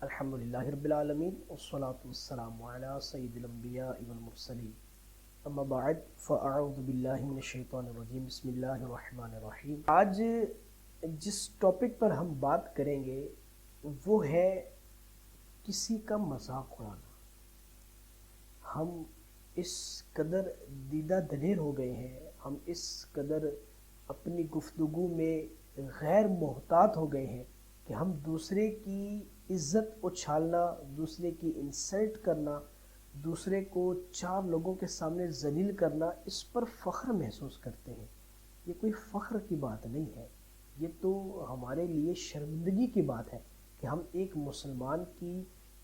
الحمدللہ رب العالمین والصلاة والسلام علی سید الانبیاء والمرسلین اما بعد فاعوذ باللہ من الشیطان الرجیم بسم اللہ الرحمن الرحیم۔ آج جس ٹاپک پر ہم بات کریں گے وہ ہے کسی کا مذاق اڑانا۔ ہم اس قدر دیدہ دلیر ہو گئے ہیں، ہم اس قدر اپنی گفتگو میں غیر محتاط ہو گئے ہیں کہ ہم دوسرے کی عزت اچھالنا، دوسرے کی انسلٹ کرنا، دوسرے کو چار لوگوں کے سامنے ذلیل کرنا، اس پر فخر محسوس کرتے ہیں۔ یہ کوئی فخر کی بات نہیں ہے، یہ تو ہمارے لیے شرمندگی کی بات ہے کہ ہم ایک مسلمان کی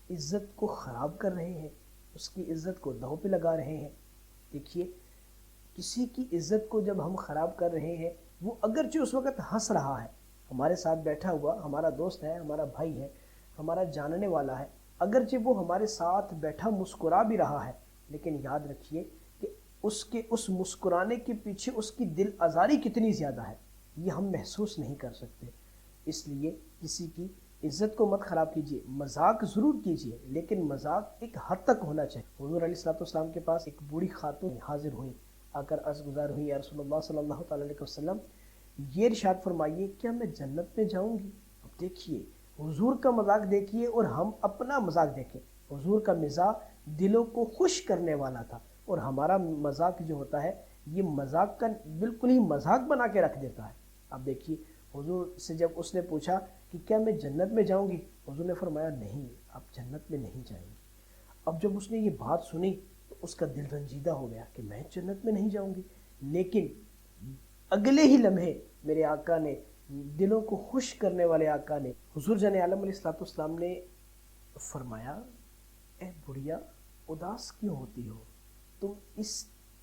عزت کو خراب کر رہے ہیں، اس کی عزت کو داؤ پہ لگا رہے ہیں۔ دیکھیے، کسی کی عزت کو جب ہم خراب کر رہے ہیں، وہ اگرچہ اس وقت ہنس رہا ہے، ہمارے ساتھ بیٹھا ہوا ہمارا دوست ہے، ہمارا بھائی ہے، ہمارا جاننے والا ہے، اگرچہ وہ ہمارے ساتھ بیٹھا مسکرا بھی رہا ہے، لیکن یاد رکھیے کہ اس مسکرانے کے پیچھے اس کی دل آزاری کتنی زیادہ ہے، یہ ہم محسوس نہیں کر سکتے۔ اس لیے کسی کی عزت کو مت خراب کیجیے، مذاق ضرور کیجیے، لیکن مذاق ایک حد تک ہونا چاہیے۔ حضور علیہ الصلوۃ والسلام کے پاس ایک بوڑھی خاتون حاضر ہوئی، آ کر عرض گزار ہوئی، یا رسول اللہ صلی اللہ تعالیٰ علیہ وسلم، یہ ارشاد فرمائیے کیا میں جنت میں جاؤں گی؟ اب دیکھیے، حضور کا مذاق دیکھیے اور ہم اپنا مذاق دیکھیں۔ حضور کا مزاح دلوں کو خوش کرنے والا تھا، اور ہمارا مذاق جو ہوتا ہے یہ مذاق کا بالکل ہی مذاق بنا کے رکھ دیتا ہے۔ اب دیکھیے، حضور سے جب اس نے پوچھا کہ کیا میں جنت میں جاؤں گی، حضور نے فرمایا نہیں، آپ جنت میں نہیں جائیں گے۔ اب جب اس نے یہ بات سنی تو اس کا دل رنجیدہ ہو گیا کہ میں جنت میں نہیں جاؤں گی، لیکن اگلے ہی لمحے میرے آقا نے، دلوں کو خوش کرنے والے آقا نے، حضور جان عالم علیہ الصلوۃ والسلام نے فرمایا، اے بڑھیا، اداس کیوں ہوتی ہو؟ تم اس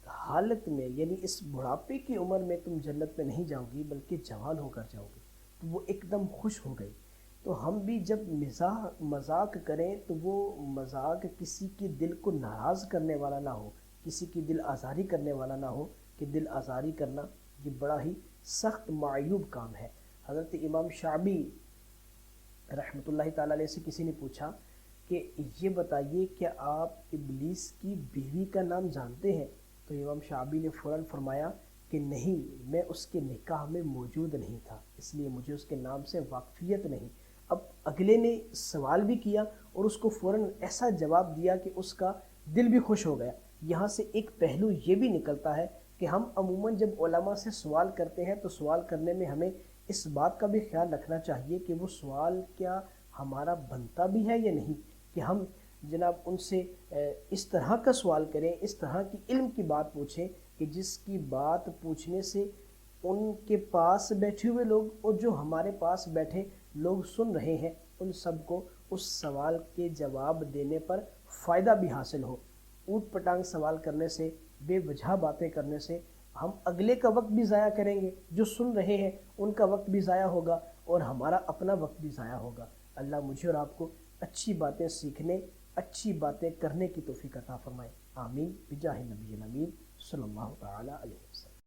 حالت میں، یعنی اس بڑھاپے کی عمر میں تم جنت میں نہیں جاؤ گی بلکہ جوان ہو کر جاؤ گی۔ تو وہ ایک دم خوش ہو گئی۔ تو ہم بھی جب مذاق کریں تو وہ مذاق کسی کی دل کو ناراض کرنے والا نہ ہو، کسی کی دل آزاری کرنے والا نہ ہو، کہ دل آزاری کرنا یہ بڑا ہی سخت معیوب کام ہے۔ حضرت امام شعبی رحمۃ اللہ تعالیٰ علیہ سے کسی نے پوچھا کہ یہ بتائیے کیا آپ ابلیس کی بیوی کا نام جانتے ہیں؟ تو امام شعبی نے فوراً فرمایا کہ نہیں، میں اس کے نکاح میں موجود نہیں تھا، اس لیے مجھے اس کے نام سے واقفیت نہیں۔ اب اگلے نے سوال بھی کیا اور اس کو فوراً ایسا جواب دیا کہ اس کا دل بھی خوش ہو گیا۔ یہاں سے ایک پہلو یہ بھی نکلتا ہے کہ ہم عموماً جب علماء سے سوال کرتے ہیں تو سوال کرنے میں ہمیں اس بات کا بھی خیال رکھنا چاہیے کہ وہ سوال کیا ہمارا بنتا بھی ہے یا نہیں، کہ ہم جناب ان سے اس طرح کا سوال کریں، اس طرح کی علم کی بات پوچھیں کہ جس کی بات پوچھنے سے ان کے پاس بیٹھے ہوئے لوگ اور جو ہمارے پاس بیٹھے لوگ سن رہے ہیں، ان سب کو اس سوال کے جواب دینے پر فائدہ بھی حاصل ہو۔ اوٹ پٹانگ سوال کرنے سے، بے وجہ باتیں کرنے سے ہم اگلے کا وقت بھی ضائع کریں گے، جو سن رہے ہیں ان کا وقت بھی ضائع ہوگا اور ہمارا اپنا وقت بھی ضائع ہوگا۔ اللہ مجھے اور آپ کو اچھی باتیں سیکھنے، اچھی باتیں کرنے کی توفیق عطا فرمائے۔ آمین بجاہ نبی الامین صلی اللہ تعالی علیہ وسلم۔